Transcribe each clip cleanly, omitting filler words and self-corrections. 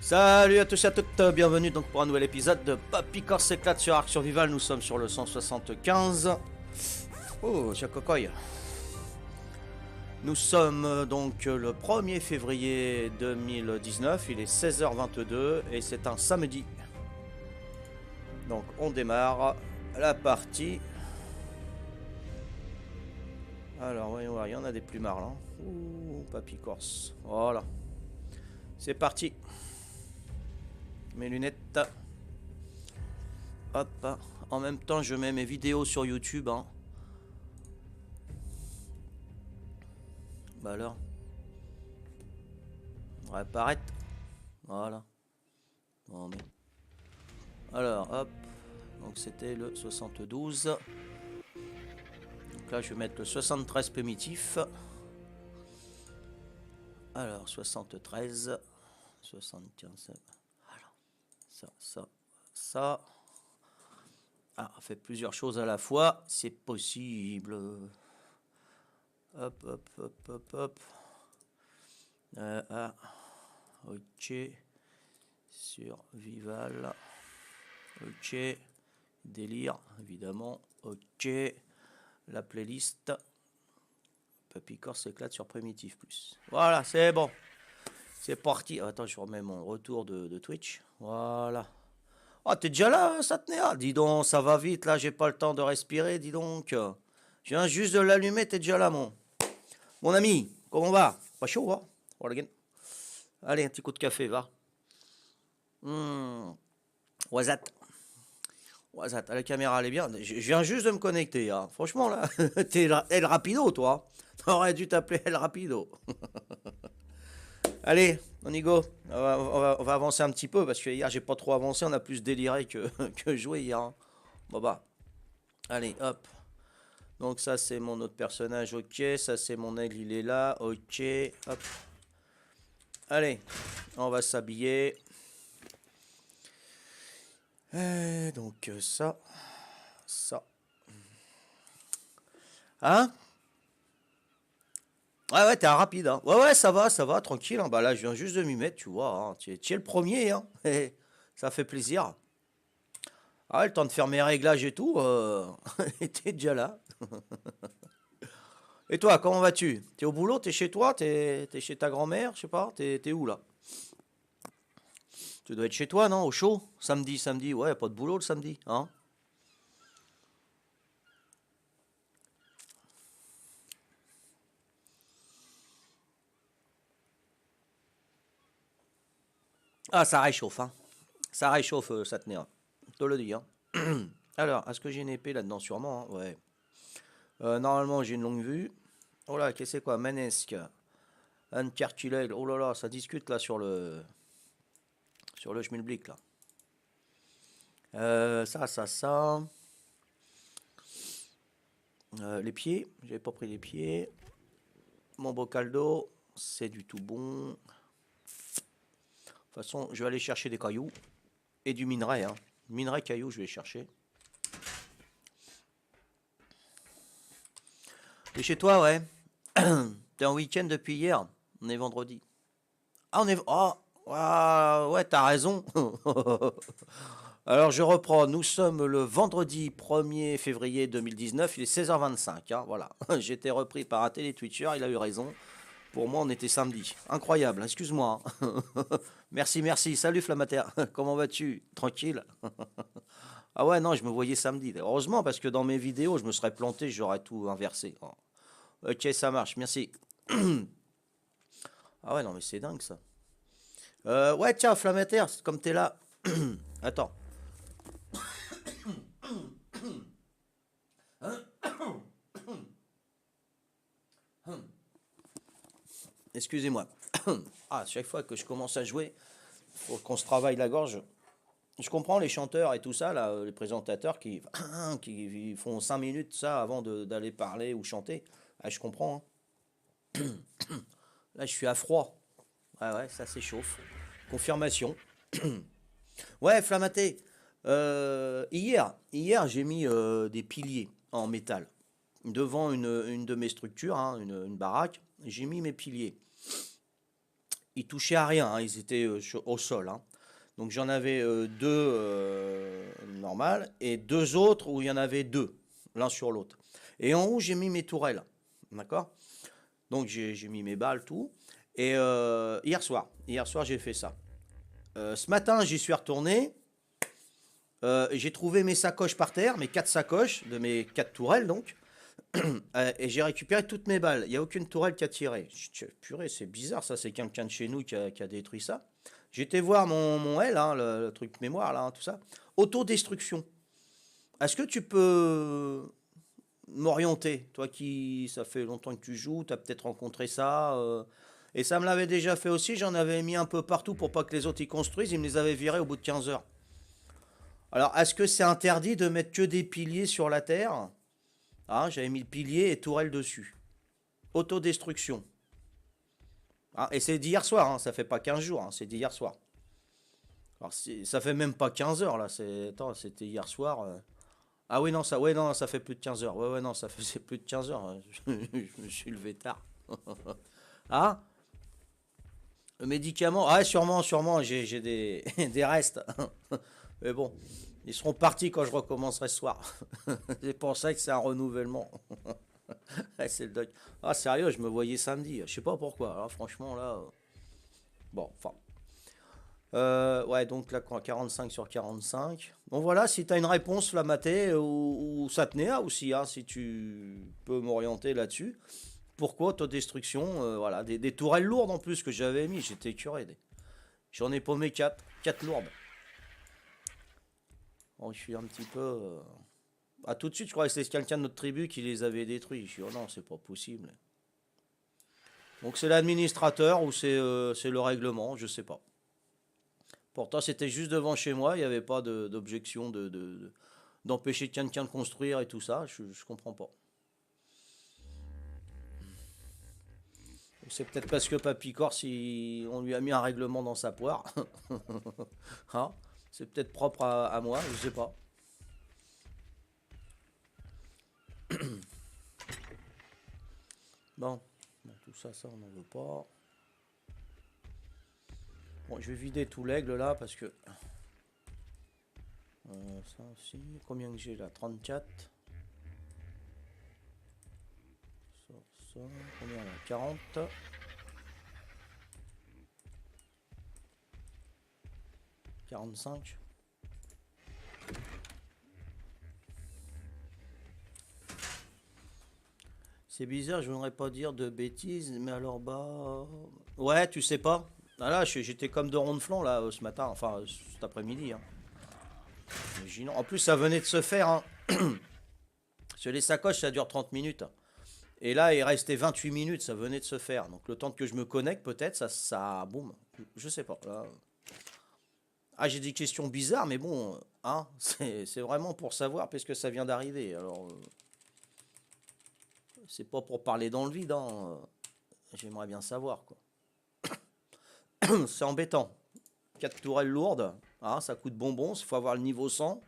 Salut à tous et à toutes, bienvenue donc pour un nouvel épisode de Papy Corse s'éclate sur Ark Survival. Nous sommes sur le 175. Oh, Jacocoy. Nous sommes donc le 1er février 2019, il est 16h22 et c'est un samedi. Donc on démarre la partie. Alors voyons voir, il y en a des plumards là. Ouh, Papy Corse. Voilà. C'est parti. Mes lunettes. Hop. En même temps, je mets mes vidéos sur YouTube. Hein. Bah alors. On va apparaître. Voilà. Bon, mais... Alors, hop. Donc c'était le 72. Donc là, je vais mettre le 73 primitif. Alors, 73. 75. Ça. Ah, on fait plusieurs choses à la fois. C'est possible. Hop. Ok. Survival. Ok. Délire, évidemment. Ok. La playlist. Papy Corse s'éclate sur Primitif Plus. Voilà, c'est bon. C'est parti. Attends, je remets mon retour de Twitch. Voilà. Ah, t'es déjà là, Satnéa? Dis donc, ça va vite, là, j'ai pas le temps de respirer, dis donc. Je viens juste de l'allumer, t'es déjà là, mon ami. Comment on va? Pas chaud, hein? Allez, un petit coup de café, va. Wazat. La caméra, elle est bien. Je viens juste de me connecter, hein. Franchement, là, t'es El Rapido, toi. T'aurais dû t'appeler El Rapido. Allez, on y go. On va avancer un petit peu parce que hier j'ai pas trop avancé, on a plus déliré que joué hier. Hein. Bon bah, allez, hop. Donc ça c'est mon autre personnage, ok. Ça c'est mon aigle, il est là, ok. Hop. Allez, on va s'habiller. Donc ça. Hein? Ouais, t'es un rapide, hein. Ouais, ça va, tranquille. Hein. Bah là, je viens juste de m'y mettre, tu vois. Hein. Tu es le premier, hein. Ça fait plaisir. Ah ouais, le temps de faire mes réglages et tout, t'es déjà là. Et toi, comment vas-tu? T'es au boulot? T'es chez toi? T'es chez ta grand-mère? Je sais pas. T'es où là? Tu dois être chez toi, non? Au chaud? Samedi. Ouais, pas de boulot le samedi, hein? Ah, ça réchauffe, hein? Ça réchauffe, ça tenait. Hein. Je te le dis, hein? Alors, est-ce que j'ai une épée là-dedans? Sûrement, hein. Ouais. Normalement, j'ai une longue vue. Oh là, qu'est-ce que c'est quoi? Manesque. Un cartilègue. Oh là là, ça discute là sur le schmilblick là. Ça. Les pieds, j'avais pas pris les pieds. Mon bocal d'eau, c'est du tout bon. De toute façon, je vais aller chercher des cailloux et du minerai. Hein. Minerai, cailloux, je vais chercher. T'es chez toi, ouais. T'es en week-end depuis hier. On est vendredi. Ah, on est. Oh, ouais, t'as raison. Alors je reprends, nous sommes le vendredi 1er février 2019, il est 16h25, hein, voilà. J'ai été repris par un télé-twitcher, il a eu raison. Pour moi, on était samedi. Incroyable, excuse-moi. Hein. Merci. Salut Flamater, comment vas-tu? Tranquille? Ah ouais, non, je me voyais samedi. Heureusement, parce que dans mes vidéos, je me serais planté, j'aurais tout inversé. Ok, ça marche, merci. Ah ouais, non, mais c'est dingue ça. Ouais, tiens, Flamater, comme t'es là. Attends. Excusez-moi. Ah, chaque fois que je commence à jouer, faut qu'on se travaille la gorge. Je comprends les chanteurs et tout ça, là, les présentateurs qui font 5 minutes ça avant d'aller parler ou chanter. Ah, je comprends. Hein. Là, je suis à froid. Ouais, ça s'échauffe. Confirmation. Ouais, Flamaté. Hier j'ai mis des piliers en métal devant une de mes structures, hein, une baraque. J'ai mis mes piliers. ils touchaient à rien, hein, ils étaient au sol, hein. Donc j'en avais deux normales et deux autres où il y en avait deux, l'un sur l'autre. Et en haut, j'ai mis mes tourelles. D'accord? Donc j'ai mis mes balles, tout. Et hier soir j'ai fait ça. Ce matin, j'y suis retourné. J'ai trouvé mes sacoches par terre, mes quatre sacoches de mes quatre tourelles donc. Et j'ai récupéré toutes mes balles. Il n'y a aucune tourelle qui a tiré. Purée, c'est bizarre ça, c'est quelqu'un de chez nous qui a détruit ça. J'étais voir mon L, hein, le truc mémoire là, hein, tout ça. Autodestruction. Est-ce que tu peux m'orienter? Toi qui, ça fait longtemps que tu joues, tu as peut-être rencontré ça. Et ça me l'avait déjà fait aussi, j'en avais mis un peu partout pour pas que les autres y construisent, ils me les avaient virés au bout de 15 heures. Alors, est-ce que c'est interdit de mettre que des piliers sur la terre? Ah, j'avais mis le pilier et tourelle dessus. Autodestruction. Ah, et c'est d'hier soir, hein, ça fait pas 15 jours, hein, c'est d'hier soir. Alors, ça fait même pas 15 heures là, attends, c'était hier soir. Ah oui, non, ouais, non, ça fait plus de 15 heures. Ouais, ouais, non, ça faisait plus de 15 heures, hein. Je me suis levé tard. Ah, le médicament. Ah, sûrement, sûrement, j'ai des, des restes. Mais bon, ils seront partis quand je recommencerai ce soir. C'est pour ça que c'est un renouvellement. Ouais, c'est le deuil. Ah, sérieux, je me voyais samedi. Je sais pas pourquoi. Alors, franchement, là. Bon, enfin. Ouais, donc là, 45 sur 45. Bon, voilà, si tu as une réponse, la maté, ou Satnéa aussi, hein, si tu peux m'orienter là-dessus. Pourquoi autodestruction? Voilà, des tourelles lourdes en plus que j'avais mis. J'étais écœuré. J'en ai paumé 4. 4 lourdes. Bon, je suis un petit peu. Ah, tout de suite, je croyais que c'était quelqu'un de notre tribu qui les avait détruits. Je suis, oh non, c'est pas possible. Donc c'est l'administrateur ou c'est le règlement, je sais pas. Pourtant, c'était juste devant chez moi, il n'y avait pas d'objection d'empêcher quelqu'un de construire et tout ça. Je comprends pas. C'est peut-être parce que Papy Corse, on lui a mis un règlement dans sa poire. Hein, c'est peut-être propre à moi, je sais pas. Bon, bon, tout ça, ça, on n'en veut pas. Bon, je vais vider tout l'aigle là parce que. Ça aussi. Combien que j'ai là? 34. Ça, ça. Combien là? 40. 45. C'est bizarre, je voudrais pas dire de bêtises, mais alors bah. Ouais, tu sais pas. Ah là, j'étais comme de ronde-flanc là ce matin, enfin cet après-midi, hein. En plus, ça venait de se faire, hein. Sur les sacoches, ça dure 30 minutes. Et là, il restait 28 minutes, ça venait de se faire. Donc le temps que je me connecte, peut-être, ça boum. Je sais pas. Là. Ah, j'ai des questions bizarres, mais bon, hein, c'est vraiment pour savoir puisque ça vient d'arriver. Alors, c'est pas pour parler dans le vide, hein. J'aimerais bien savoir, quoi. C'est embêtant. 4 tourelles lourdes, hein, ça coûte bonbons, il faut avoir le niveau 100.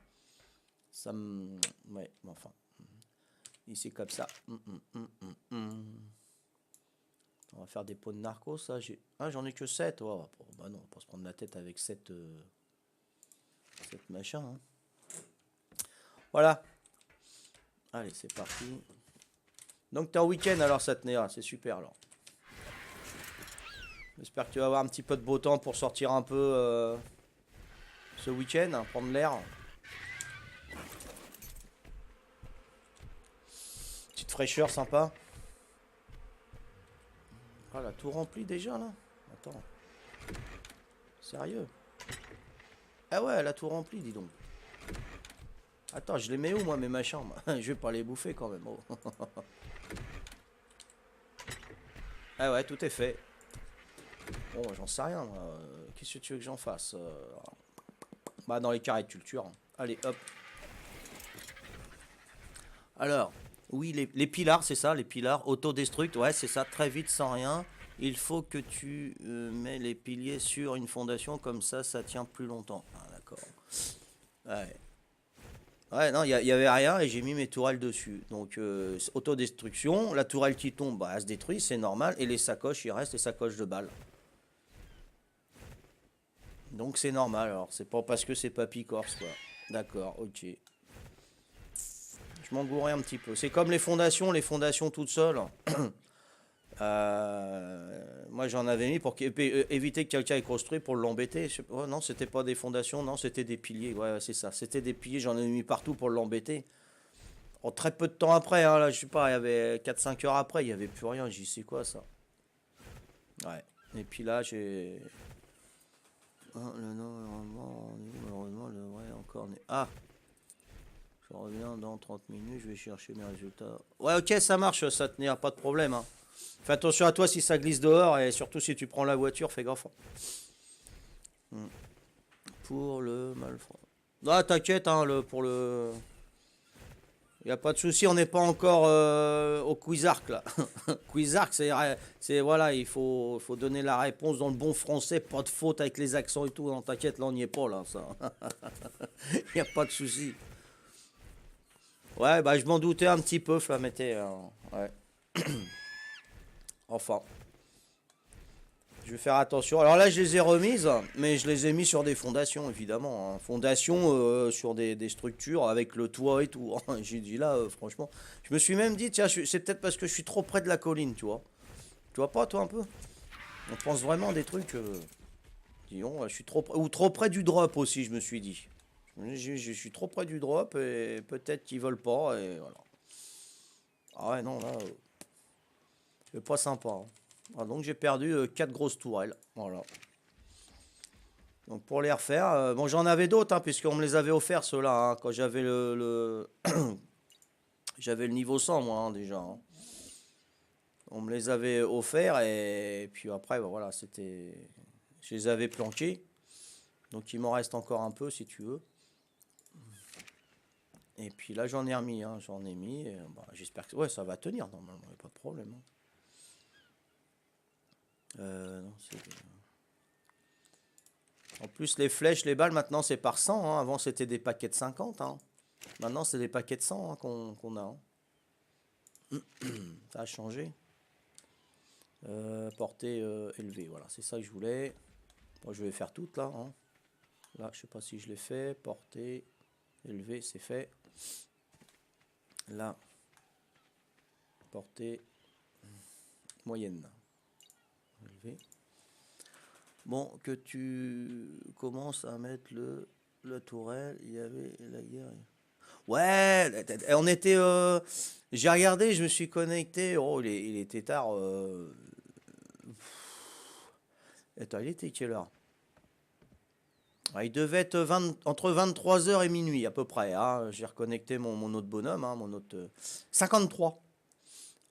Ça me. Ouais, mais enfin. Ici, comme ça. On va faire des pots de narcos, ça. Ah, j'en ai que 7. Oh, bah non, on va pas se prendre la tête avec 7 machins, hein. Voilà. Allez, c'est parti. Donc, t'es en week-end alors, Satnéa. C'est super alors. J'espère que tu vas avoir un petit peu de beau temps pour sortir un peu ce week-end, hein, prendre l'air. Petite fraîcheur sympa. Ah, la tout remplie déjà là. Attends. Sérieux? Ah ouais, elle a tout rempli, dis donc. Attends, je les mets où moi mes machins? Je vais pas les bouffer quand même. Oh. Ah ouais, tout est fait. Bon, j'en sais rien. Qu'est-ce que tu veux que j'en fasse? Bah, dans les carrés de culture. Allez, hop. Alors, oui, les pilars, c'est ça, les pilars autodestruct. Ouais, c'est ça, très vite, sans rien. Il faut que tu mets les piliers sur une fondation, comme ça tient plus longtemps. Ah, d'accord. Ouais. Ouais, non, il y avait rien et j'ai mis mes tourelles dessus. Donc, autodestruction. La tourelle qui tombe, bah, elle se détruit, c'est normal. Et les sacoches, il reste les sacoches de balles. Donc c'est normal, alors c'est pas parce que c'est Papy Corse, quoi. D'accord, ok. Je m'engourais un petit peu. C'est comme les fondations toutes seules. Moi j'en avais mis pour éviter que quelqu'un ait construit pour l'embêter. Oh, non, c'était pas des fondations, non, c'était des piliers. Ouais, ouais, c'est ça. C'était des piliers, j'en ai mis partout pour l'embêter. Oh, très peu de temps après, hein, là, je sais pas, il y avait 4 5 heures après, il y avait plus rien. J'y sais quoi ça. Ouais. Et puis là, j'ai. Ah, le nom, malheureusement, le vrai encore. Ah, je reviens dans 30 minutes, je vais chercher mes résultats. Ouais, ok, ça marche, ça tenir, pas de problème. Hein. Fais attention à toi si ça glisse dehors et surtout si tu prends la voiture, fais gaffe. Hmm. Pour le malfrat. Ah, t'inquiète, hein, pour le. Y a pas de souci, on n'est pas encore au Quizark là. Quizark, c'est voilà, faut donner la réponse dans le bon français, pas de faute avec les accents et tout. Non, t'inquiète, là on n'y est pas là, ça. Y a pas de souci. Ouais, bah je m'en doutais un petit peu, Flametté. Ouais. Enfin, je vais faire attention. Alors là, je les ai remises, mais je les ai mis sur des fondations, évidemment. Hein. Fondations sur des structures avec le toit et tout. J'ai dit là, franchement. Je me suis même dit, tiens, c'est peut-être parce que je suis trop près de la colline, tu vois. Tu vois pas, toi, un peu? On pense vraiment à des trucs. Disons, je suis trop ou trop près du drop aussi, je me suis dit. Je suis trop près du drop et peut-être qu'ils veulent pas et voilà. Ah ouais, non, là, c'est pas sympa. Hein. Ah, donc j'ai perdu 4 grosses tourelles. Voilà. Donc pour les refaire, bon j'en avais d'autres, hein, puisqu'on me les avait offerts ceux-là, hein, quand j'avais j'avais le niveau 100 moi hein, déjà. Hein. On me les avait offerts et puis après bah, voilà, c'était. Je les avais planqués. Donc il m'en reste encore un peu si tu veux. Et puis là j'en ai remis, hein, j'en ai mis. Et, bah, j'espère que ouais, ça va tenir normalement, il n'y a pas de problème. Hein. Non, en plus les flèches, les balles maintenant c'est par 100. Hein. Avant c'était des paquets de 50. Hein. Maintenant c'est des paquets de 100 hein, qu'on a. Hein. Ça a changé. Portée élevée, voilà, c'est ça que je voulais. Moi je vais faire toutes là. Hein. Là, je sais pas si je l'ai fait. Portée élevée, c'est fait. Là, portée moyenne. Élevée. Bon, que tu commences à mettre la tourelle, il y avait la guerre. Ouais, on était. J'ai regardé, je me suis connecté. Oh, il était tard. Attends, il était quelle heure? Ah, il devait être entre 23 h et minuit à peu près. Hein. J'ai reconnecté mon autre bonhomme, hein, mon autre 53.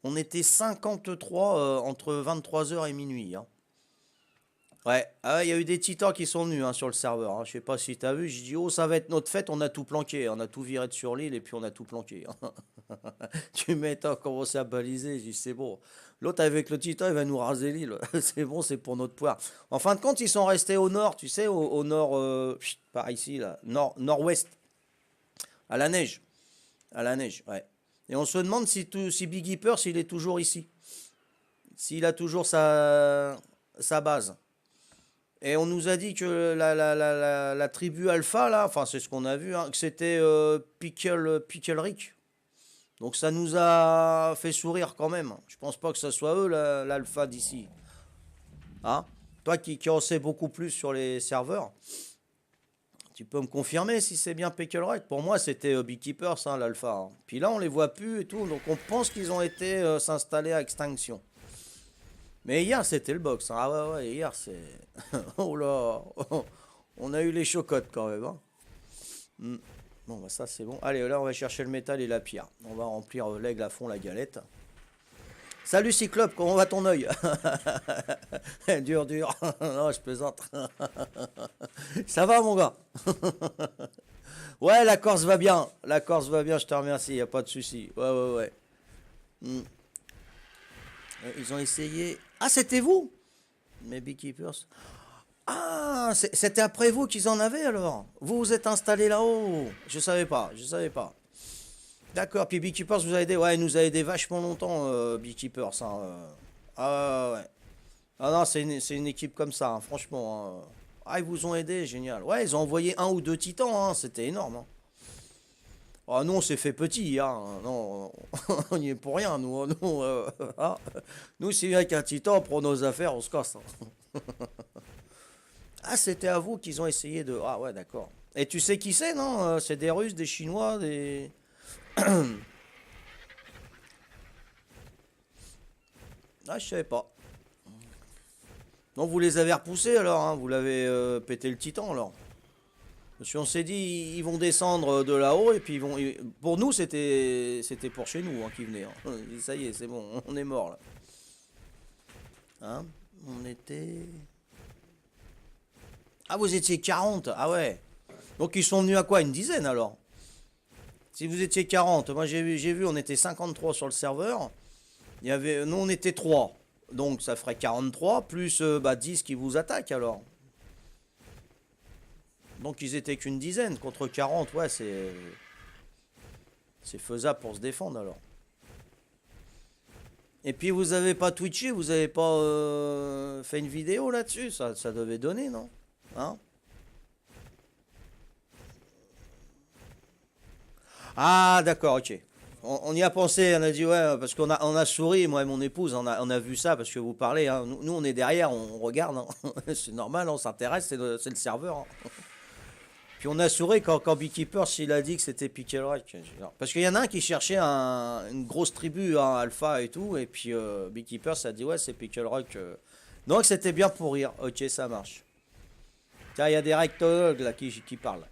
On était 53 entre 23 h et minuit. Hein. Ouais, ah, il y a eu des titans qui sont venus hein, sur le serveur. Hein. Je sais pas si tu as vu. J'ai dit, oh, ça va être notre fête. On a tout planqué. On a tout viré de sur l'île et puis on a tout planqué. Hein. Tu m'étonnes, commencé à baliser. J'ai dit, c'est bon. L'autre avec le titan, il va nous raser l'île. C'est bon, c'est pour notre poire. En fin de compte, ils sont restés au nord, tu sais, au nord, par ici, là, nord-ouest, à la neige. À la neige, ouais. Et on se demande si Big Keeper, s'il est toujours ici. S'il a toujours sa base. Et on nous a dit que la tribu Alpha, là, enfin, c'est ce qu'on a vu, hein, que c'était Pickle Rick. Donc ça nous a fait sourire quand même. Je pense pas que ce soit eux l'alpha d'ici. Hein? Toi qui en sais beaucoup plus sur les serveurs, tu peux me confirmer si c'est bien Peckelrite. Pour moi, c'était Beekeepers, hein, l'alpha. Hein. Puis là, on les voit plus et tout. Donc on pense qu'ils ont été s'installer à extinction. Mais hier, c'était le box. Hein. Ah ouais, ouais, hier, c'est... oh là on a eu les chocottes quand même. Hein. Hmm. Bon, bah ça c'est bon. Allez, là on va chercher le métal et la pierre. On va remplir l'aigle à fond, la galette. Salut Cyclope, comment va ton œil? Dur, dur. Non, je plaisante. Ça va mon gars? Ouais, la Corse va bien. La Corse va bien, je te remercie, y a pas de souci. Ouais, ouais, ouais. Hmm. Ils ont essayé. Ah, c'était vous? Mais Beekeepers. Ah, c'était après vous qu'ils en avaient alors. Vous vous êtes installé là-haut. Je savais pas, je savais pas. D'accord, puis Beekeepers vous a aidé. Ouais, il nous a aidé vachement longtemps, Beekeepers. Hein. Ah ouais. Ah non, c'est une équipe comme ça, hein, franchement. Hein. Ah, ils vous ont aidé, génial. Ouais, ils ont envoyé un ou deux titans, hein, c'était énorme. Hein. Ah, nous, on s'est fait petit, hein. Non, on n'y est pour rien, nous. Nous, ah. Nous s'il y a qu'un titan, on prend nos affaires, on se casse. Hein. Ah, c'était à vous qu'ils ont essayé de... Ah ouais, d'accord. Et tu sais qui c'est, non? C'est des Russes, des Chinois, des... Ah, je savais pas. Donc vous les avez repoussés alors, hein, vous l'avez pété le titan alors. Parce qu'on s'est dit, ils vont descendre de là-haut et puis ils vont. Pour nous, c'était pour chez nous hein, qui venaient. Hein. Ça y est, c'est bon, on est mort là. Hein? On était. Ah, vous étiez 40. Ah ouais. Donc ils sont venus à quoi? Une dizaine alors? Si vous étiez 40, moi j'ai vu, on était 53 sur le serveur. Nous on était 3. Donc ça ferait 43 plus 10 qui vous attaquent alors. Donc ils étaient qu'une dizaine contre 40, ouais, c'est faisable pour se défendre alors. Et puis vous avez pas twitché, vous avez pas fait une vidéo là-dessus, ça devait donner, non? Hein? Ah d'accord, ok. On y a pensé, on a dit ouais, parce qu'on a souri, moi et mon épouse, on a vu ça parce que vous parlez. Hein. Nous, on est derrière, on regarde. Hein. C'est normal, on s'intéresse, c'est le serveur. Hein. Puis on a souri quand Beekeeper s'il a dit que c'était Pickle Rock. Parce qu'il y en a un qui cherchait une grosse tribu, hein, Alpha et tout, et puis Beekeeper ça a dit ouais c'est Pickle Rock. Donc c'était bien pour rire, ok ça marche. Tiens, il y a des rectologues là qui parlent.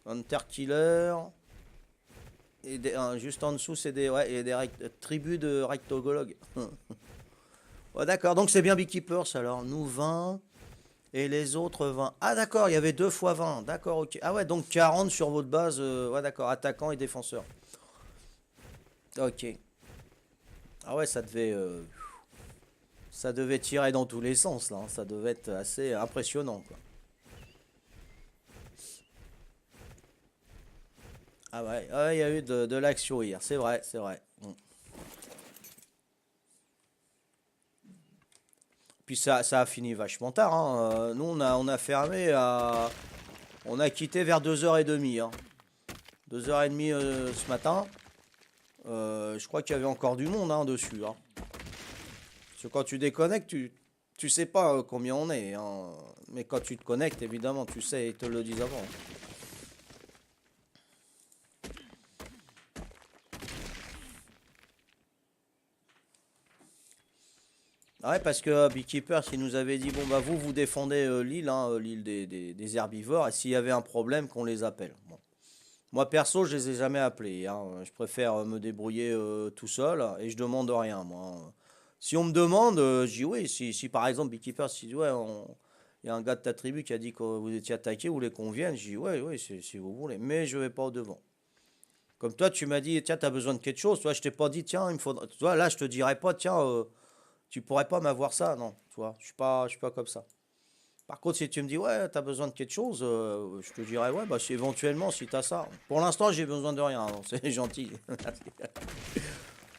Hunter Killer, et juste en dessous c'est ouais, il y a des tribus de rectologues. Ouais, d'accord, donc c'est bien Beekeepers alors, nous 20. Et les autres 20. Ah d'accord, il y avait 2 fois 20. D'accord, ok. Ah ouais, donc 40 sur votre base. Ouais, d'accord, attaquant et défenseur. Ok. Ah ouais, ça devait tirer dans tous les sens là. Hein. Ça devait être assez impressionnant quoi. Ah ouais, il y a eu de l'action hier. C'est vrai, c'est vrai. Mm. Puis ça a fini vachement tard. Hein. Nous on a fermé à, on a quitté vers 2h30. Hein. 2h30 ce matin. Je crois qu'il y avait encore du monde hein, dessus. Hein. Parce que quand tu déconnectes, tu sais pas combien on est. Hein. Mais quand tu te connectes, évidemment, tu sais, ils te le disent avant. Ah ouais, parce que Beekeeper, s'il nous avait dit, bon, bah vous défendez l'île, hein, l'île des herbivores, et s'il y avait un problème, qu'on les appelle. Bon. Moi, perso, je les ai jamais appelés. Hein. Je préfère me débrouiller tout seul, et je demande rien, moi. Hein. Si on me demande, je dis oui. Si par exemple, Beekeeper, si ouais, il y a un gars de ta tribu qui a dit que vous étiez attaqué, vous voulez qu'on vienne, je dis oui, oui, si vous voulez. Mais je vais pas au devant. Comme toi, tu m'as dit, tiens, tu as besoin de quelque chose. Toi, je t'ai pas dit, tiens, il me faudra. Toi, là, je te dirais pas, tiens, tu pourrais pas m'avoir ça. Non, tu vois, je suis pas comme ça. Par contre, si tu me dis, ouais, tu as besoin de quelque chose, je te dirais, ouais, bah, si éventuellement, si tu as ça. Pour l'instant, j'ai besoin de rien. Donc c'est gentil.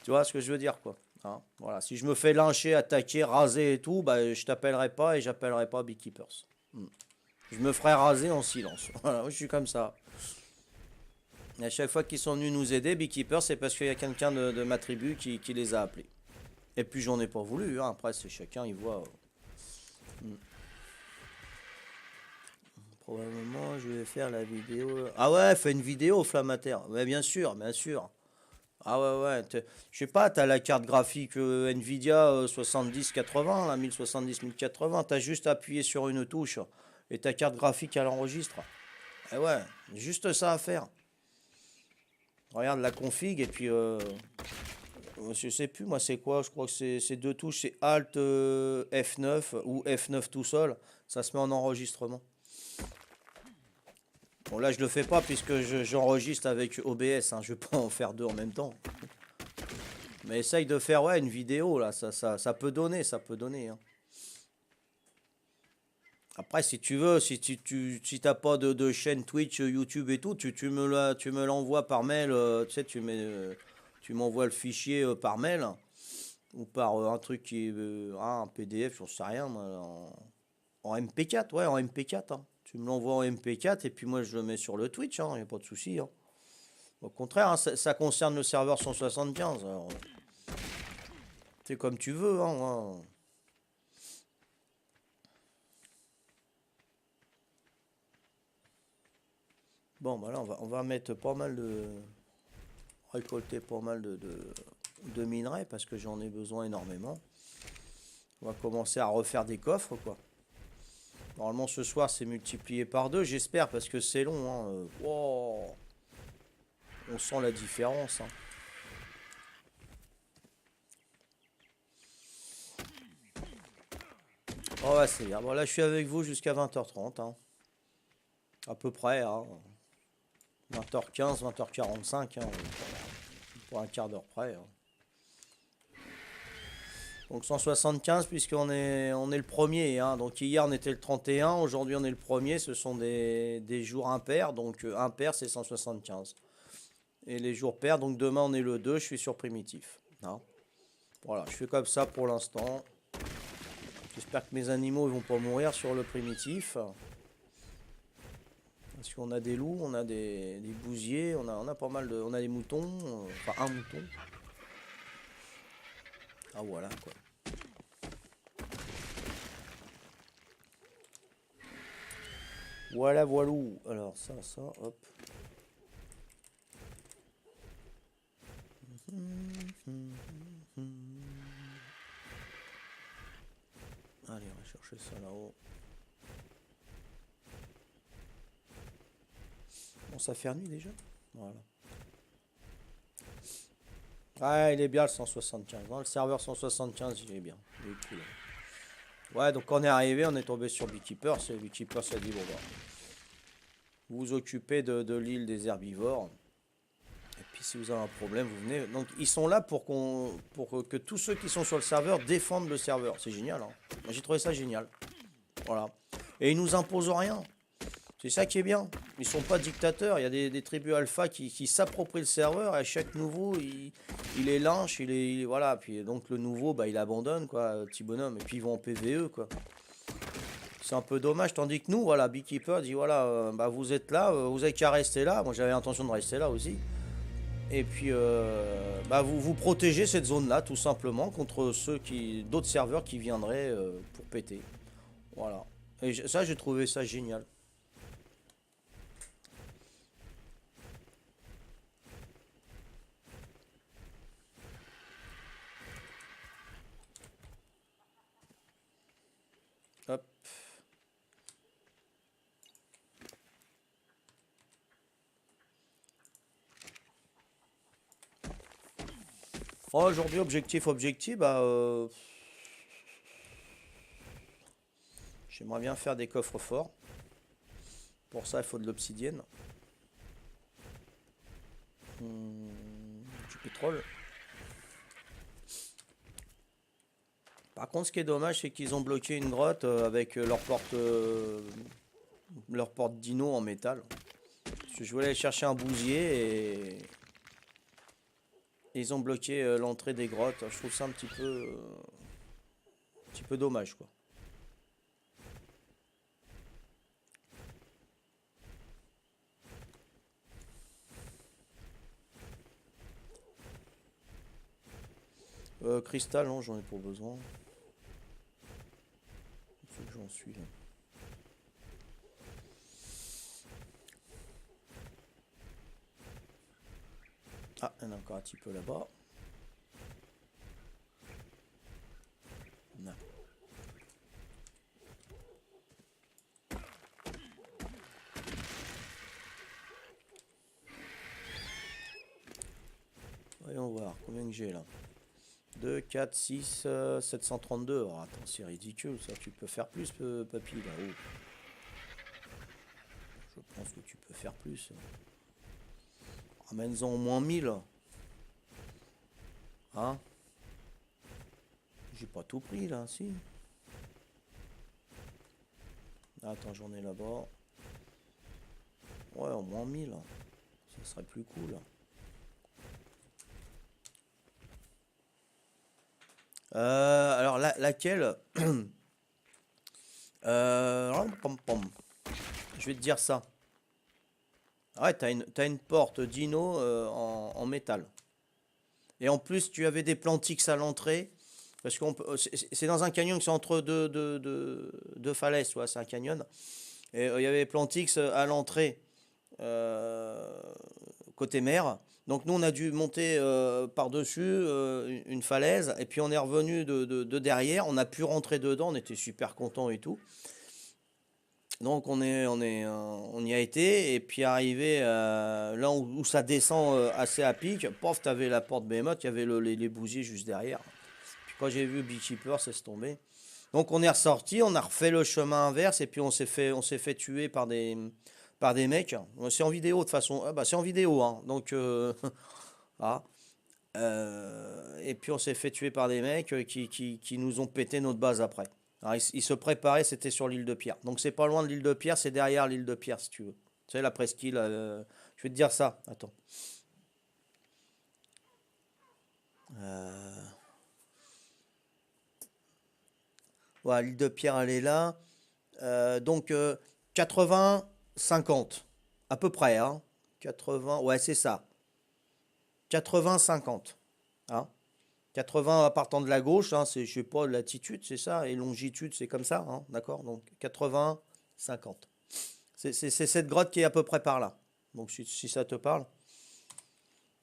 Tu vois ce que je veux dire, quoi. Hein, voilà. Si je me fais lyncher, attaquer, raser et tout, bah, je t'appellerai pas et j'appellerai pas Beekeepers. Hmm. Je me ferai raser en silence. Voilà, je suis comme ça. Et à chaque fois qu'ils sont venus nous aider, Beekeepers, c'est parce qu'il y a quelqu'un de ma tribu qui les a appelés. Et puis j'en ai pas voulu, hein. Après c'est chacun, il voit. Hmm. Probablement je vais faire la vidéo. Ah ouais, fais une vidéo, Flammater. Ouais, bien sûr, bien sûr. Ah ouais, ouais. Je sais pas, t'as la carte graphique Nvidia 7080, la 1070-1080. T'as juste appuyé sur une touche et ta carte graphique elle enregistre. Eh ouais, juste ça à faire. Regarde la config et puis je sais plus moi c'est quoi, je crois que c'est deux touches, c'est Alt F9 ou F9 tout seul, ça se met en enregistrement. Bon là je le fais pas puisque j'enregistre avec OBS, hein, je vais pas en faire deux en même temps. Mais essaye de faire ouais une vidéo là, ça peut donner, ça peut donner. Hein. Après si tu veux, si t'as pas de chaîne Twitch, YouTube et tout, tu me l'envoies par mail, tu sais tu m'envoies le fichier par mail. Ou par un truc qui est un PDF, j'en sais rien. Moi, En MP4, ouais, en MP4, hein. Tu me l'envoies en MP4 et puis moi je le mets sur le Twitch, hein, y a pas de souci, hein. Au contraire, hein, ça concerne le serveur 175. Alors, c'est comme tu veux, hein. Bon, bah là, on va mettre pas mal de... récolter pas mal de minerais parce que j'en ai besoin énormément. On va commencer à refaire des coffres, quoi. Normalement, ce soir, c'est multiplié par 2, j'espère, parce que c'est long, hein. Wow. On sent la différence, hein. Oh ouais, c'est bien. Bon, là, je suis avec vous jusqu'à 20h30, hein. À peu près, hein. 20h15, 20h45, hein. Pour un quart d'heure près, hein. Donc 175 on est le premier, hein. Donc hier on était le 31, aujourd'hui on est le premier, ce sont des jours impairs, donc impair c'est 175. Et les jours pairs, donc demain on est le 2, je suis sur primitif, hein. Voilà, je fais comme ça pour l'instant. J'espère que mes animaux ils vont pas mourir sur le primitif. Parce qu'on a des loups, on a des bousiers, on a pas mal de. On a des moutons, enfin un mouton. Ah voilà quoi. Voilà, voilou. Alors ça, hop. Allez, on va chercher ça là-haut. Bon, ça fait nuit déjà. Voilà. Ah, il est bien le 175. Non, le serveur 175, il est bien. Il est cool. Ouais, donc quand on est arrivé, on est tombé sur Beekeeper. C'est Beekeeper, ça dit bon, bah, vous vous occupez de l'île des herbivores. Et puis si vous avez un problème, vous venez. Donc ils sont là pour que tous ceux qui sont sur le serveur défendent le serveur. C'est génial, hein. Moi, j'ai trouvé ça génial. Voilà. Et ils nous imposent rien. C'est ça qui est bien. Ils sont pas dictateurs. Il y a des tribus alpha qui s'approprient le serveur. Et à chaque nouveau, il est lynche. Voilà. Puis donc le nouveau, bah, il abandonne, quoi, petit bonhomme. Et puis ils vont en PVE, quoi. C'est un peu dommage. Tandis que nous, voilà, Beekeeper dit voilà, bah, vous êtes là, vous avez qu'à rester là. Moi, j'avais l'intention de rester là aussi. Et puis, bah, vous protégez cette zone-là, tout simplement, contre d'autres serveurs qui viendraient pour péter. Voilà. Et ça, j'ai trouvé ça génial. Hop. Oh, aujourd'hui, objectif, bah, j'aimerais bien faire des coffres forts. Pour ça, il faut de l'obsidienne. Du pétrole. Par contre, ce qui est dommage, c'est qu'ils ont bloqué une grotte avec leur porte dino en métal. Parce que je voulais aller chercher un bousier et ils ont bloqué l'entrée des grottes. Je trouve ça un petit peu dommage, quoi. Cristal, non, j'en ai pas besoin. Il faut que j'en suis là. Ah, il y en a encore un petit peu là-bas. Non. Voyons voir combien que j'ai là. 2, 4, 6, 732. Oh, attends, c'est ridicule ça. Tu peux faire plus, papy, là-haut. Je pense que tu peux faire plus. Ramène-en au moins 1000. Hein? J'ai pas tout pris là, si. Attends, j'en ai là-bas. Ouais, au moins 1000. Ça serait plus cool. Alors, laquelle Pom, pom. Je vais te dire ça. Ouais, t'as une porte dino en métal. Et en plus, tu avais des plantix à l'entrée. Parce qu'on c'est dans un canyon qui est entre deux falaises, ouais, c'est un canyon. Et il y avait des plantix à l'entrée, euh, côté mer. Donc nous, on a dû monter par-dessus une falaise. Et puis on est revenu de derrière. On a pu rentrer dedans. On était super contents et tout. Donc on y a été. Et puis arrivé là où ça descend assez à pic, pof, t'avais la porte Behemoth, il y avait les bousiers juste derrière. Puis quand j'ai vu Beekeeper, c'est tombé. Donc on est ressorti, on a refait le chemin inverse et puis on s'est fait tuer par des mecs. C'est en vidéo de toute façon. Ah bah c'est en vidéo, hein. Donc ah. Et puis on s'est fait tuer par des mecs qui nous ont pété notre base après. Alors, ils se préparaient, c'était sur l'île de Pierre. Donc c'est pas loin de l'île de Pierre, c'est derrière l'île de Pierre si tu veux. Tu sais la presqu'île. Je vais te dire ça. Attends. Euh, voilà, l'île de Pierre, elle est là. Donc 80, 50. À peu près, hein. 80, ouais, c'est ça. 80, 50. Hein. 80 partant de la gauche, hein, c'est, je sais pas, latitude, c'est ça, et longitude, c'est comme ça, hein, d'accord? Donc 80, 50. C'est cette grotte qui est à peu près par là. Donc si ça te parle.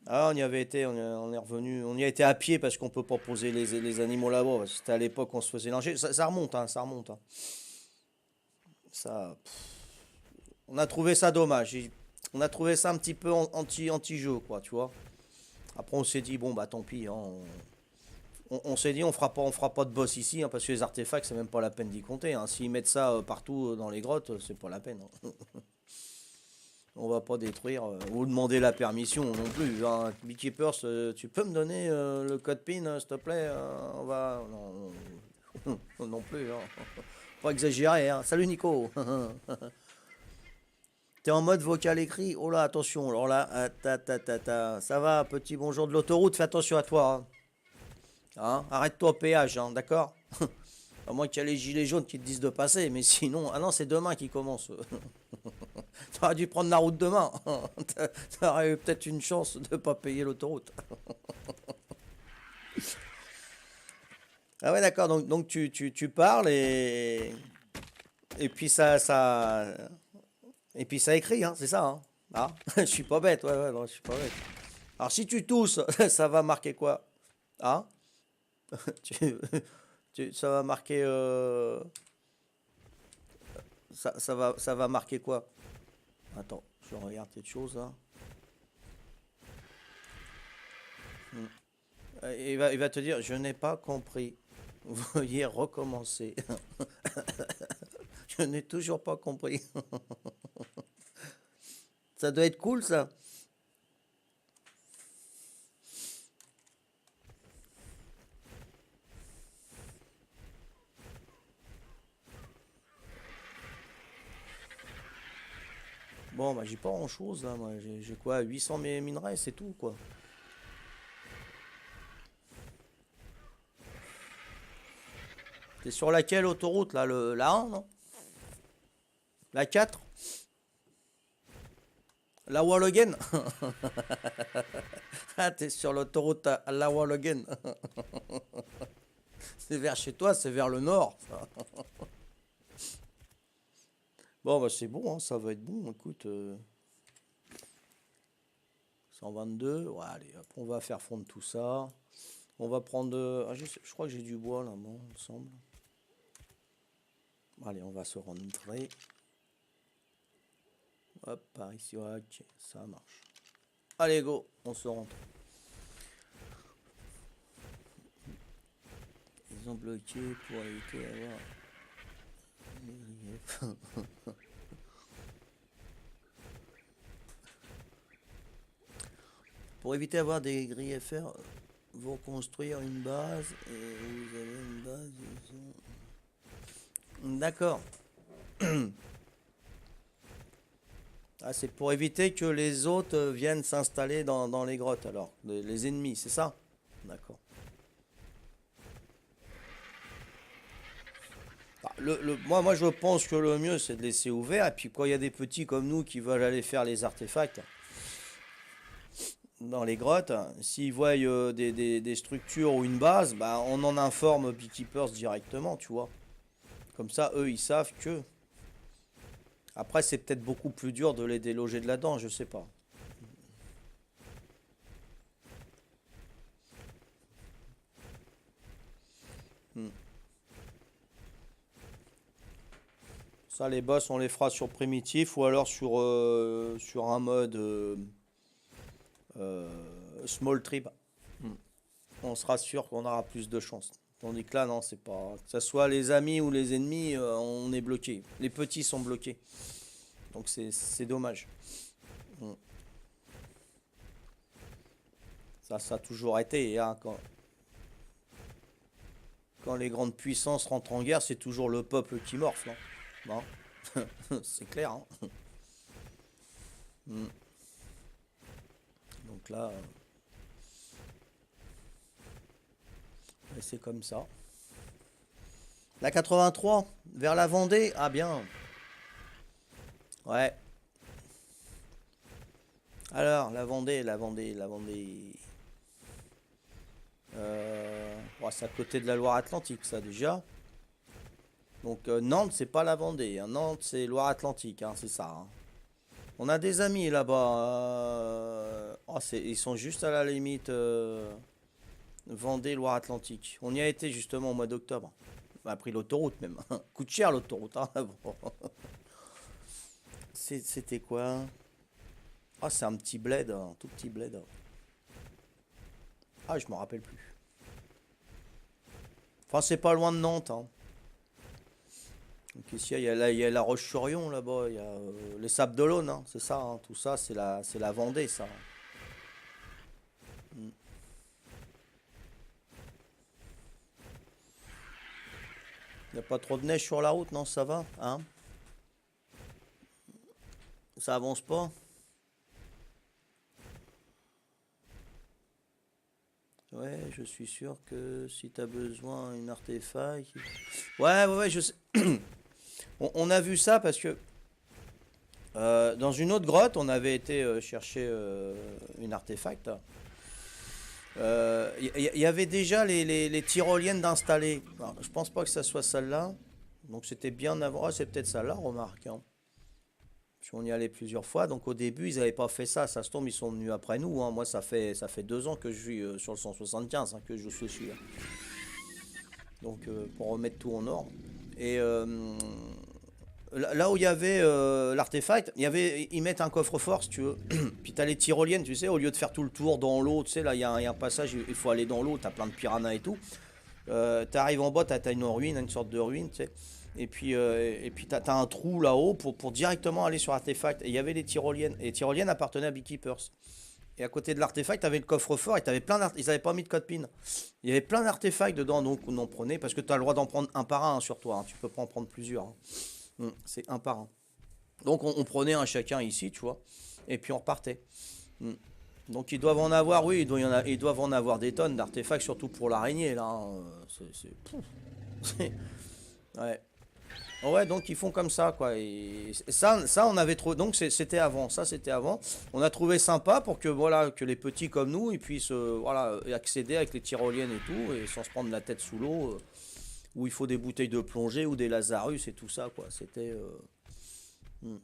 Ah, on y avait été, on est revenu, on y a été à pied parce qu'on peut pas poser les animaux là-bas. Parce que c'était à l'époque où on se faisait lyncher. Ça remonte, hein, ça remonte. Hein. Ça, on a trouvé ça dommage. On a trouvé ça un petit peu anti-jeu, quoi, tu vois. Après, on s'est dit, bon, bah tant pis. Hein, on s'est dit, on fera pas de boss ici, hein, parce que les artefacts, c'est même pas la peine d'y compter. Hein. S'ils mettent ça partout dans les grottes, c'est pas la peine. Hein. On va pas détruire ou demander la permission non plus. Hein. Beekeepers, tu peux me donner le code PIN, s'il te plaît On va. Non, non plus. Hein. Pas exagérer. Hein. Salut Nico. T'es en mode vocal écrit. Oh là, attention. Alors là, ça va, petit bonjour de l'autoroute. Fais attention à toi. Hein. Hein. Arrête-toi au péage, hein, d'accord. À moins qu'il y ait les gilets jaunes qui te disent de passer, mais sinon, ah non, c'est demain qui commence. T'aurais dû prendre la route demain. T'aurais eu peut-être une chance de ne pas payer l'autoroute. Ah ouais, d'accord, donc tu parles et puis et puis ça écrit, hein, c'est ça. Hein. Ah, je suis pas bête, ouais, ouais, non, je suis pas bête. Alors si tu tousses, ça va marquer quoi? Ah, tu, ça va marquer, ça va marquer quoi? Attends, je regarde quelque chose là. Hmm. Il va te dire, je n'ai pas compris. Veuillez recommencer. Je n'ai toujours pas compris. Ça doit être cool ça. Bon, bah j'ai pas grand chose là, moi. J'ai quoi? 800 minerais, c'est tout quoi. T'es sur laquelle autoroute là? La 1, non? La 4? La Wallogen? Ah, t'es sur l'autoroute à la Wallogen. C'est vers chez toi, c'est vers le nord. Bon, bah c'est bon, hein, ça va être bon. Écoute, 122. Ouais, allez, hop, on va faire fondre tout ça. On va prendre. Ah, je crois que j'ai du bois là, bon, il me semble. Allez, on va se rentrer. Hop, par ici, ok, ça marche. Allez, go, on se rentre. Ils ont bloqué pour éviter d'avoir des griefs. Pour éviter d'avoir des griefs, vous construire une base et vous avez une base. D'accord. Ah, c'est pour éviter que les autres viennent s'installer dans les grottes alors. Les ennemis, c'est ça? D'accord. Ah, moi, je pense que le mieux, c'est de laisser ouvert. Et puis, quand il y a des petits comme nous qui veulent aller faire les artefacts dans les grottes, s'ils voient des structures ou une base, bah, on en informe Beekeepers directement, tu vois. Comme ça, eux, ils savent que. Après, c'est peut-être beaucoup plus dur de les déloger de là-dedans, je sais pas. Hmm. Ça, les boss, on les fera sur primitif ou alors sur un mode small trip. Hmm. On sera sûr qu'on aura plus de chance. Tandis que là, non, c'est pas. Que ce soit les amis ou les ennemis, on est bloqué. Les petits sont bloqués. Donc c'est dommage. Hmm. Ça a toujours été. Hein, quand les grandes puissances rentrent en guerre, c'est toujours le peuple qui morfle. Non, non. C'est clair. Hein. Hmm. Donc là, c'est comme ça. La 83, vers la Vendée. Ah bien. Ouais. Alors, la Vendée. Bon, c'est à côté de la Loire-Atlantique, ça déjà. Donc Nantes, c'est pas la Vendée. Hein. Nantes, c'est Loire-Atlantique, hein, c'est ça. Hein. On a des amis là-bas. Oh, ils sont juste à la limite Vendée, Loire-Atlantique. On y a été justement au mois d'octobre. On a pris l'autoroute même. Coûte cher l'autoroute. Hein, bon. C'était quoi? Ah, c'est un petit bled, un tout petit bled. Ah, je me rappelle plus. Enfin, c'est pas loin de Nantes. Hein. Donc ici, il y a la Roche-sur-Yon là-bas, il y a les Sables d'Olonne, hein, c'est ça, hein, tout ça, c'est la Vendée, ça. Mm. Il n'y a pas trop de neige sur la route, non, ça va, hein? Ça avance pas? Ouais, je suis sûr que si tu as besoin d'un artefact. Ouais, je sais. On a vu ça parce que dans une autre grotte, on avait été chercher une artefact. Il y avait déjà les tyroliennes d'installer. Alors, je pense pas que ça soit celle-là. Donc c'était bien avant. Ah, c'est peut-être celle-là, remarque. Hein. Puis on y allait plusieurs fois. Donc au début, ils n'avaient pas fait ça. Ça se tombe, ils sont venus après nous. Hein. Moi, ça fait 2 ans que je suis sur le 175, hein, que je suis celui-là. Donc pour remettre tout en ordre. Et là où il y avait l'artefact, ils mettent un coffre-fort si tu veux. Puis t'as les tyroliennes, tu sais, au lieu de faire tout le tour dans l'eau, tu sais, là il y a un passage, il faut aller dans l'eau, t'as plein de piranhas et tout. T'arrives en bas, t'as une ruine, une sorte de ruine, tu sais. Et puis t'as un trou là-haut pour directement aller sur l'artefact. Et il y avait les tyroliennes. Et les tyroliennes appartenaient à Beekeepers. Et à côté de l'artefact, t'avais le coffre-fort et t'avais ils avaient pas mis de code PIN. Il y avait plein d'artefacts dedans, donc on en prenait parce que t'as le droit d'en prendre un par un hein, sur toi. Hein. Tu peux pas en prendre plusieurs. Hein. C'est un par un. Donc on prenait un chacun ici, tu vois, et puis on repartait. Mm. Donc ils doivent en avoir, oui, ils doivent en avoir des tonnes d'artefacts, surtout pour l'araignée, là. Hein. Pouf. Ouais. Ouais, donc ils font comme ça, quoi. Et ça, on avait trop. Donc c'était avant. Ça, c'était avant. On a trouvé sympa pour que voilà, que les petits comme nous, ils puissent voilà accéder avec les tyroliennes et tout, et sans se prendre la tête sous l'eau, où il faut des bouteilles de plongée ou des Lazarus et tout ça, quoi. C'était. Hmm.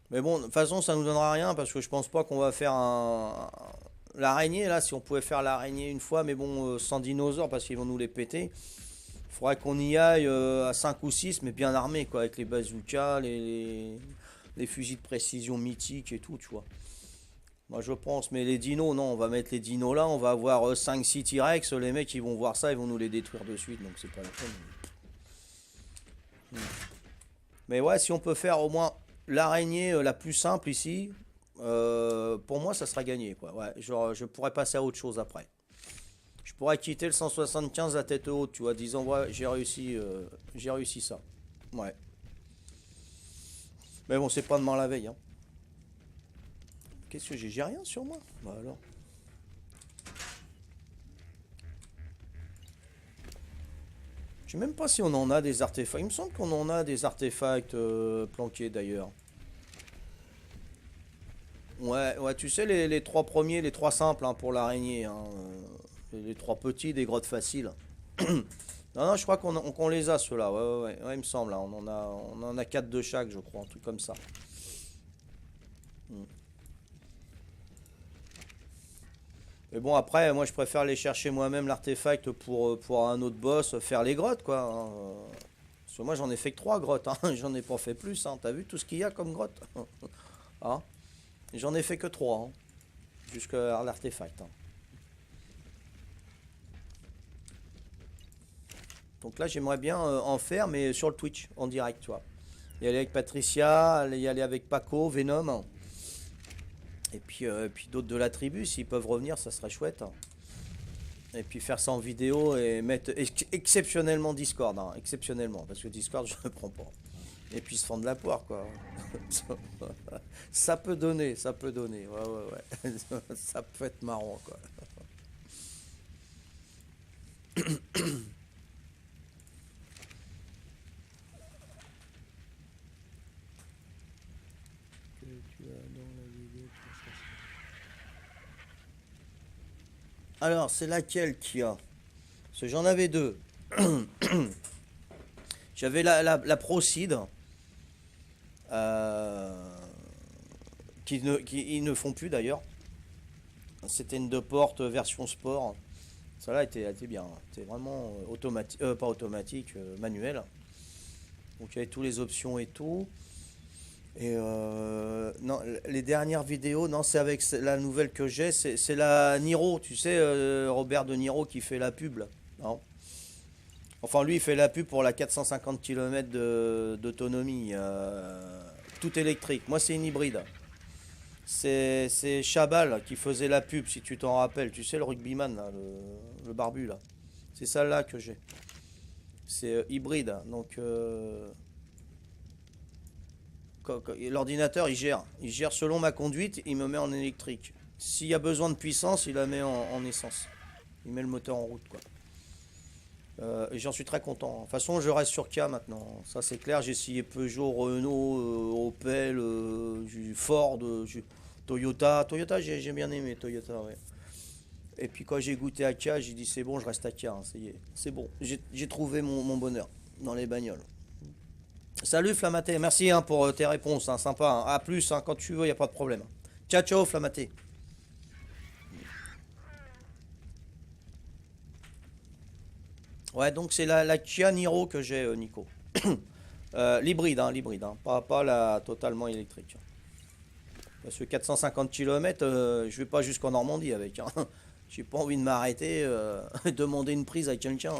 Mais bon, de toute façon, ça nous donnera rien parce que je pense pas qu'on va faire l'araignée là. Si on pouvait faire l'araignée une fois, mais bon, sans dinosaures parce qu'ils vont nous les péter. Il faudrait qu'on y aille à 5 ou 6 mais bien armés quoi, avec les bazookas, les fusils de précision mythiques et tout, tu vois. Moi je pense, mais les dinos, non, on va mettre les dinos là, on va avoir 5-6 T-Rex, les mecs ils vont voir ça, ils vont nous les détruire de suite, donc c'est pas la peine. Mais ouais, si on peut faire au moins l'araignée la plus simple ici, pour moi ça sera gagné quoi. Ouais, genre je pourrais passer à autre chose après. Je pourrais quitter le 175 à tête haute, tu vois, disant ouais j'ai réussi ça. Ouais. Mais bon, c'est pas demain la veille. Hein. Qu'est-ce que j'ai rien sur moi. Bah alors. Je sais même pas si on en a des artefacts. Il me semble qu'on en a des artefacts planqués d'ailleurs. Ouais, ouais, tu sais, les trois premiers, les trois simples hein, pour l'araignée. Hein, les trois petits, des grottes faciles. Non, non, je crois qu'on les a ceux-là. Ouais, ouais, ouais, ouais, il me semble. Hein, on en a quatre de chaque, je crois, un truc comme ça. Hmm. Mais bon, après, moi, je préfère aller chercher moi-même l'artefact pour un autre boss, faire les grottes, quoi. Hein. Parce que moi, j'en ai fait que trois grottes. Hein. J'en ai pas fait plus. Hein. T'as vu tout ce qu'il y a comme grotte? Hein. J'en ai fait que trois. Hein. Jusqu'à l'artefact. Hein. Donc là, j'aimerais bien en faire, mais sur le Twitch, en direct, tu vois. Y aller avec Patricia, y aller avec Paco, Venom. Et puis d'autres de la tribu, s'ils peuvent revenir, ça serait chouette. Et puis faire ça en vidéo et mettre exceptionnellement Discord. Hein, exceptionnellement, parce que Discord, je ne prends pas. Et puis se fendre la poire, quoi. Ça peut donner, ça peut donner. Ouais, ouais, ouais. Ça peut être marrant, quoi. Que tu as dans la vidéo pour chercher. Alors, c'est laquelle qu'il y a? Parce que j'en avais deux. J'avais la Procide, euh, qui ils ne font plus d'ailleurs. C'était une deux portes version sport. Ça là était bien. C'était vraiment automatique, pas automatique, manuel. Donc il y avait toutes les options et tout. Et non, les dernières vidéos, non, c'est avec la nouvelle que j'ai, c'est la Niro, tu sais, Robert De Niro qui fait la pub là. Non. Enfin, lui, il fait la pub pour la 450 km d'autonomie, tout électrique. Moi, c'est une hybride. C'est Chabal qui faisait la pub, si tu t'en rappelles. Tu sais, le rugbyman, là, le barbu, là. C'est celle-là que j'ai. C'est hybride. Donc, l'ordinateur, il gère. Il gère selon ma conduite, il me met en électrique. S'il y a besoin de puissance, il la met en essence. Il met le moteur en route, quoi. Et j'en suis très content. De toute façon, je reste sur K maintenant. Ça, c'est clair. J'ai essayé Peugeot, Renault, Opel, Ford, Toyota. Toyota, j'ai bien aimé Toyota, ouais. Et puis quand j'ai goûté à K, j'ai dit c'est bon, je reste à K. Hein, ça y est, c'est bon. J'ai trouvé mon bonheur dans les bagnoles. Salut Flamaté, merci hein, pour tes réponses, hein, sympa. Hein. À plus, hein, quand tu veux, il n'y a pas de problème. Ciao, ciao Flamaté. Ouais, donc c'est la Kia Niro que j'ai, Nico. L'hybride, hein, pas la totalement électrique. Parce que 450 km, je vais pas jusqu'en Normandie avec. Hein. J'ai pas envie de m'arrêter, demander une prise à quelqu'un.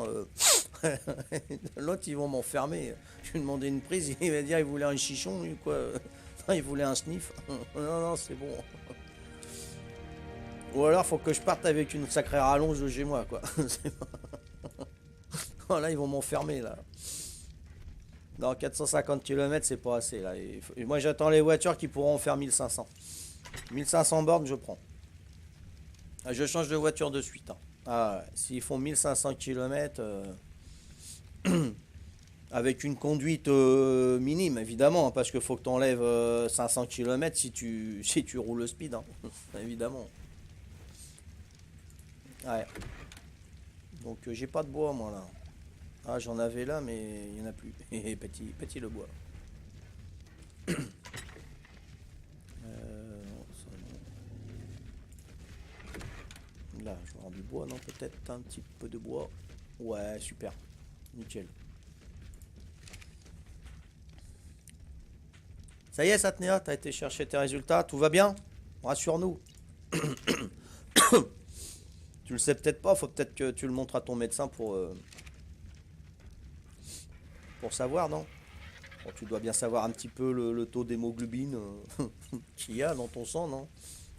L'autre, ils vont m'enfermer. Je vais demander une prise, il va dire il voulait un chichon, lui, quoi. Il voulait un sniff. Non, non, c'est bon. Ou alors, faut que je parte avec une sacrée rallonge de chez moi, quoi. Là, ils vont m'enfermer, là. Non, 450 km, c'est pas assez, là. Et moi, j'attends les voitures qui pourront en faire 1500. 1500 bornes, je prends. Ah, je change de voiture de suite. Hein. Ah, ouais. S'ils font 1500 km, avec une conduite minime, évidemment, hein, parce qu'il faut que tu enlèves 500 km si tu roules le speed, hein, évidemment. Ouais. Donc, j'ai pas de bois, moi, là. Ah, j'en avais là, mais il n'y en a plus. Et petit le bois. Non, ça, non. Là, je vais avoir du bois, non, peut-être un petit peu de bois. Ouais, super. Nickel. Ça y est, Satnéa, t'as été chercher tes résultats, tout va bien? Rassure-nous. Tu le sais peut-être pas, faut peut-être que tu le montres à ton médecin pour savoir, non? Bon, tu dois bien savoir un petit peu le taux d'hémoglobine qu'il y a dans ton sang, non?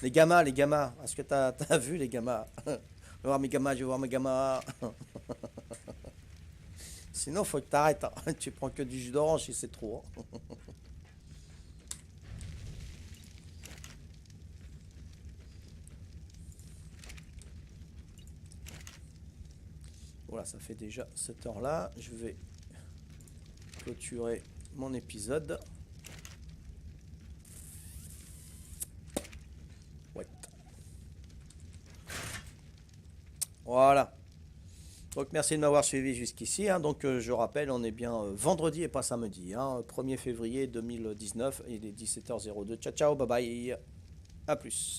Les gammas, est-ce que t'as vu les gammas? Je vais voir mes gammas, je vais voir mes gammas. Sinon, faut que t'arrêtes. Hein. Tu prends que du jus d'orange si c'est trop. Hein. Voilà, ça fait déjà cette heure-là. Je vais clôturer mon épisode. Ouais. Voilà. Donc merci de m'avoir suivi jusqu'ici. Hein. Donc je rappelle, on est bien vendredi et pas samedi. Hein, 1er février 2019, il est 17h02. Ciao, ciao, bye bye. À plus.